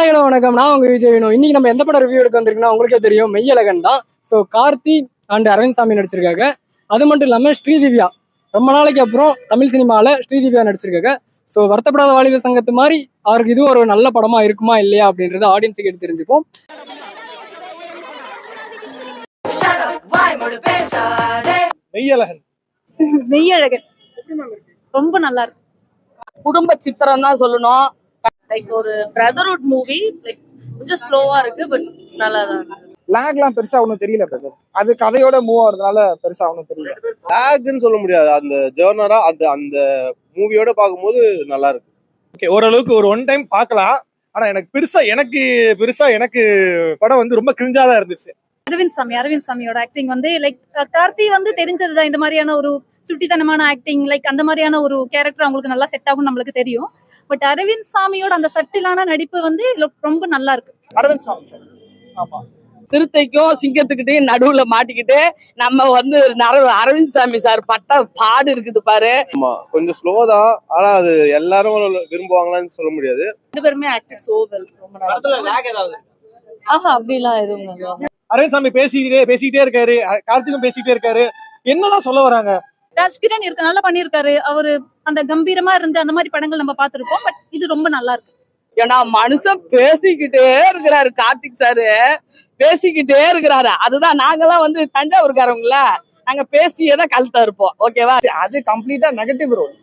Hello வணக்கம், நான் உங்க விஜய் வேணும். இன்னைக்கு நம்ம எந்த படம் ரிவ்யூ எடுக்க வந்திருக்குன்னா உங்களுக்கே தெரியும், மெய்யழகன் தான். ஸோ கார்த்தி அண்ட் அரவிந்த் சாமி நடிச்சிருக்காங்க. அது மட்டும் இல்லாமல் ஸ்ரீதிவ்யா ரொம்ப நாளைக்கு அப்புறம் தமிழ் சினிமாவில் ஸ்ரீதிவ்யா நடிச்சிருக்காங்க. ஸோ வருத்தப்படாத வாலிப சங்கத்து மாதிரி அவருக்கு இது ஒரு நல்ல படமா இருக்குமா இல்லையா அப்படின்றத ஆடியன்ஸுக்கு எடுத்து தெரிஞ்சுப்போம். மெய்யழகன் மெய்யழகன் ரொம்ப நல்லா இருக்கு. குடும்ப சித்திரம் தான் சொல்லணும். லைக் ஒரு பிரதர்ஹுட் மூவி, லைக் கொஞ்சம் ஸ்லோவா இருக்கு, பட் நல்லா தான் இருக்கு. லேக்லாம் பெருசா ஒன்றும் தெரியல பிரதர். அது கதையோட மூவ் ஆகுறதுனால பெருசா ஒன்றும் தெரியல. லேக்னு சொல்ல முடியாது. அந்த ஜேர்னரா அந்த மூவியோட பார்க்கும்போது நல்லா இருக்கு. ஓகே, ஓரளவுக்கு ஒரு ஒன் டைம் பார்க்கலாம். ஆனா எனக்கு பெருசா எனக்கு படம் வந்து ரொம்ப கிரிஞ்சா தான் இருந்துச்சு. அரவிந்த் சாமியோட ஆக்டிங் வந்து லைக் கார்த்தி வந்து தெரிஞ்சதுதான், இந்த மாதிரியான ஒரு சுட்டித்தனமான ஆக்டிங், லைக் அந்த மாதிரியான ஒரு கேரக்டர் அவங்களுக்கு நல்லா செட் ஆகும் நம்மளுக்கு தெரியும். பட் அரவிந்த் சாமியோட அந்த சட்டிலான நடிப்பு வந்து ரொம்ப நல்லா இருக்கு. அரவிந்த் சாமி சார், ஆமா, சிறுத்தைக்கும் சிங்கத்துக்கிட்டையும் நடுவுல மாட்டிக்கிட்டு நம்ம வந்து அரவிந்த் சாமி சார் பட்ட பாடு இருக்குது பாரு. ஆமா, கொஞ்சம் ஸ்லோ தான். ஆனா அது எல்லாரும் விரும்புவாங்களான்னு சொல்ல முடியாது. ரெண்டு பேருமே ஆக்டர் சோ வெல். ரொம்ப நல்லா. ஆஹா, அப்படிலாம் எதுவும் இல்லை. அரவிந்த் சாமி பேசிக்கிட்டே இருக்காரு, கார்த்திக்கும் பேசிக்கிட்டே இருக்காரு. என்னதான் சொல்ல வராங்க? ராஜ்கிரண் இருக்கு, நல்லா பண்ணியிருக்காரு. அவரு அந்த கம்பீரமா இருந்து அந்த மாதிரி படங்கள் நம்ம பார்த்திருப்போம். பட் இது ரொம்ப நல்லா இருக்கு. ஏன்னா மனுஷன் பேசிக்கிட்டே இருக்கிறாரு, கார்த்திக் சாரு பேசிக்கிட்டே இருக்கிறாரு. அதுதான் நாங்கெல்லாம் வந்து தஞ்சாவூர்காரங்கள, நாங்க பேசியே தான் கழுத்தா இருப்போம். ஓகேவா? அது கம்ப்ளீட்டா நெகட்டிவ் ரோல்.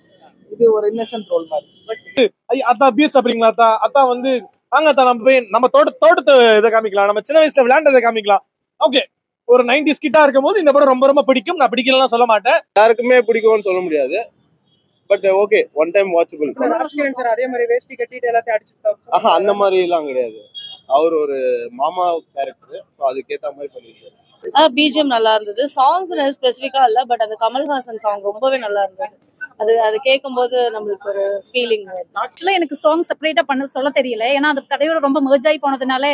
இது ஒரு இன்னசென்ட் ரோல் மாதிரி. அத்தா பீர் சாப்பிடுறீங்களா? அத்தா வந்து வாங்க அத்தா, நம்ம போய் நம்ம தோட்டத்தை இதை காமிக்கலாம், நம்ம சின்ன வயசுல விளையாண்டதை காமிக்கலாம். ஓகே, ஒரு 90s கிட்டா இருக்கும் போது இந்த படம் ரொம்ப ரொம்ப பிடிக்கும். நான் பிடிக்கலாம் சொல்ல மாட்டேன், யாருக்குமே பிடிக்கும்னு சொல்ல முடியாது. But okay, one time watchable. அதே மாதிரி வேஷ்டி கட்டிட்டு எல்லாத்தையும் அடிச்சு அந்த மாதிரி எல்லாம் கிடையாது. அவர் ஒரு மாமா கேரக்டர், அதுக்கேத்த மாதிரி பண்ணிருக்காரு. பிஜிஎம் நல்லா இருந்தது. சாங்ஸ் ஸ்பெசிஃபிக்கா இல்ல, பட் அந்த கமல்ஹாசன் சாங் ரொம்பவே நல்லா இருந்தது. அது கேட்கும்போது நம்மளுக்கு ஒரு ஃபீலிங். ஆக்சுவலா எனக்கு சாங் செப்பரேட்டா பண்ண சொல்ல தெரியல, ஏன்னா அது கதையோட ரொம்ப மெர்ஜ் ஆகி போனதுனால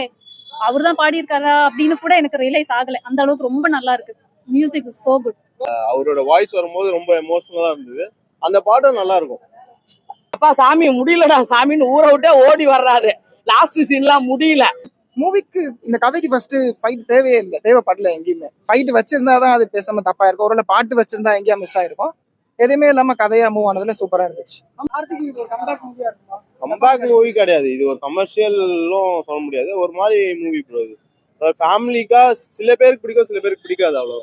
அவர் தான் பாடியிருக்காரா அப்படின்னு கூட எனக்கு ரியலைஸ் ஆகல. அந்த அளவுக்கு ரொம்ப நல்லா இருக்கு. Music is so good. அவரோட வாய்ஸ் வரும்போது ரொம்ப எமோஷனலா இருந்தது. அந்த பாட்டும் நல்லா இருக்கும். அப்பா சாமி முடியலடா சாமின்னு ஊரை விட்டே ஓடி வர்றாரு. லாஸ்ட் சீன்லாம் முடியல. மூவிக்கு இந்த கதைக்கு ஃபர்ஸ்ட் ஃபைட் தேவையே இல்லை, தேவைப்படல. எங்கேயுமே ஃபைட் வச்சிருந்தாதான் அது பேசாம தப்பா இருக்கும். ஒருவேளை பாட்டு வச்சிருந்தா எங்கேயா மிஸ் ஆயிருக்கும். எதுவுமே இல்லாம கதையா மூவ் ஆனதுல சூப்பரா இருந்துச்சு. கம்பேக் மூவி கிடையாது, இது ஒரு கமர்ஷியலும் சொல்ல முடியாது. ஒரு மாதிரி மூவி ப்ரோ. இது ஃபேமிலிக்கா சில பேருக்கு பிடிக்கும், சில பேருக்கு பிடிக்காது. அவ்வளோ.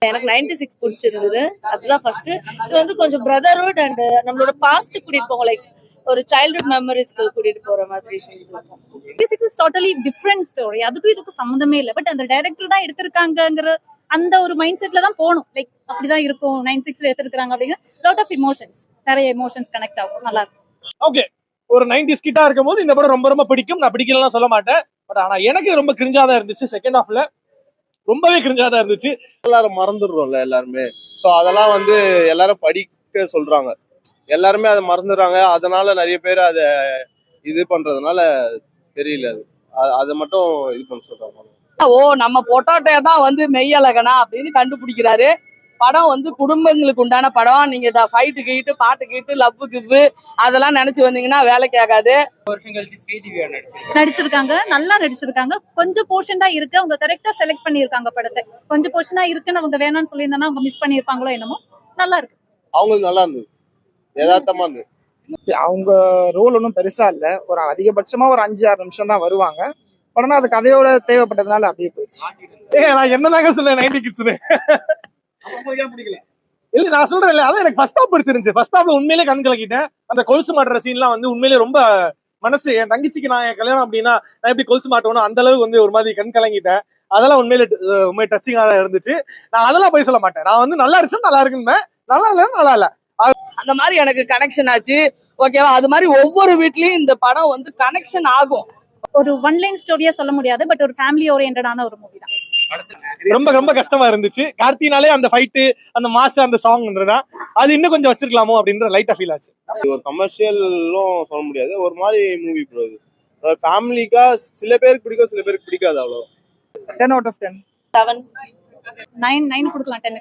எனக்கு 96 பிடிச்சிருந்தது, அதுதான் ஃபர்ஸ்ட். இது வந்து கொஞ்சம் பிரதர்ஹுட் அண்ட் நம்மளோட பாஸ்ட் கூட்டிட்டு போங்க, லைக் ஒரு சைல்ட்ஹுட் மெமரிஸ்க்கு கூட்டிட்டு போற மாதிரி சீன்ஸ் இருக்கும். 96 இஸ் டோட்டலி டிஃப்ரெண்ட் ஸ்டோரி, அதுக்கும் இதுக்கும் சம்மந்தமே இல்லை. பட் அந்த டைரக்டர் தான் எடுத்திருக்காங்கிற அந்த ஒரு மைண்ட் செட்ல தான் போகணும். லைக் அப்படிதான் இருக்கும், 96ல எடுத்திருக்காங்க அப்படிங்கிற லாட் ஆஃப் எமோஷன்ஸ், நிறைய எமோஷன்ஸ் கனெக்ட் ஆகும். நல்லா இருக்கும். ஓகே, ஒரு 90s கிட்டா இருக்கும் போது இந்த படம் ரொம்ப ரொம்ப பிடிக்கும். நான் பிடிக்கலாம் சொல்ல மாட்டேன், பட் ஆனா எனக்கு ரொம்ப கிரிஞ்சா தான் இருந்துச்சு. செகண்ட் ஹாஃப்ல ரொம்பவே கிரிஞ்சா தான் இருந்துச்சு. எல்லாரும் மறந்துடுறோம்ல எல்லாருமே. ஸோ அதெல்லாம் வந்து எல்லாரும் படிக்க சொல்றாங்க, எல்லாருமே அதை மறந்துடுறாங்க. அதனால நிறைய பேர் அதை இது பண்றதுனால தெரியல. அதை மட்டும் இது பண்ண சொல்றாங்க. ஓ, நம்ம பொட்டாட்டோ தான் வந்து மெய்யழகனா அப்படின்னு கண்டுபிடிக்கிறாரு. படம் வந்து குடும்பங்களுக்கு உண்டான படம். நீங்க ஃபைட்டு கீட்டு பாட்டு கீட்டு லவ்வு கிவ்வு அதெல்லாம் நினைச்சு வந்தீங்கன்னா வேலைக்கு ஆகாது. நடிச்சிருக்காங்க, நல்லா நடிச்சிருக்காங்க. கொஞ்சம் போர்ஷன் தான் இருக்கு, அவங்க கரெக்டா செலக்ட் பண்ணிருக்காங்க படத்தை. கொஞ்சம் போர்ஷனா இருக்குன்னு அவங்க வேணாம்னு சொல்லியிருந்தாங்கன்னா அவங்க மிஸ் பண்ணிருப்பாங்களோ என்னமோ. நல்லா இருக்கு. அவங்களுக்கு நல்லா இருந்தது, யதார்த்தமா இருந்தது. அவங்க ரோல் ஒன்றும் பெருசா இல்ல, ஒரு அதிகபட்சமா ஒரு 5-6 நிமிஷம் தான் வருவாங்க. உடனே அது கதையோட தேவைப்பட்டதுனால அப்படியே போயிடுச்சு. நான் என்னதாங்க சொல்ல 90 கிட்ஸ்னு இல்ல, நான் சொல்றேன் இல்ல, அதான் எனக்கு ஃபர்ஸ்ட் ஹாஃப் பிடிச்சிருந்துச்சு. ஃபர்ஸ்ட் ஹாஃப்ல உண்மையிலே கண் கலக்கிட்டேன். அந்த கொலுசு மாட்டுற சீன்லாம் வந்து உண்மையிலே ரொம்ப மனசு, என் தங்கச்சிக்கு நான் என் கல்யாணம் அப்படின்னா நான் எப்படி கொலுசு மாட்டணும் அந்த அளவுக்கு வந்து ஒரு மாதிரி கண் கலங்கிட்டேன். அதெல்லாம் உண்மையிலே டச்சிங்கா தான் இருந்துச்சு. நான் அதெல்லாம் போய் சொல்ல மாட்டேன். நான் வந்து நல்லா இருந்துச்சு, நல்லா இருக்குன்னு, நல்லா இல்ல நல்லா இல்ல அந்த மாதிரி எனக்கு கனெக்ஷன் ஆச்சு. ஓகேவா? அது மாதிரி ஒவ்வொரு வீட்லயும் இந்த படம் வந்து கனெக்ஷன் ஆகும். ஒரு ஒன் லைன் ஸ்டோரியா சொல்ல முடியாது, பட் ஒரு ஃபேமிலி ஓரியன்டான ஒரு மூவி தான். ரொம்ப ரொம்ப கஷ்டமா இருந்துச்சு. கார்த்தினாலே அந்த ஃபைட்டு, அந்த மாசு, அந்த சாங்ன்றதா அது இன்னும் கொஞ்சம் வச்சிருக்கலாமோ அப்படின்ற லைட்டா ஃபீல் ஆச்சு. இது ஒரு கமர்ஷியலும் சொல்ல முடியாது, ஒரு மாதிரி மூவி ப்ரோ. இது ஃபேமிலிக்கா சில பேருக்கு பிடிக்கும், சில பேருக்கு பிடிக்காது. அவ்வளோ. 10 out of 10. 7 9 கொடுக்கலாம். 10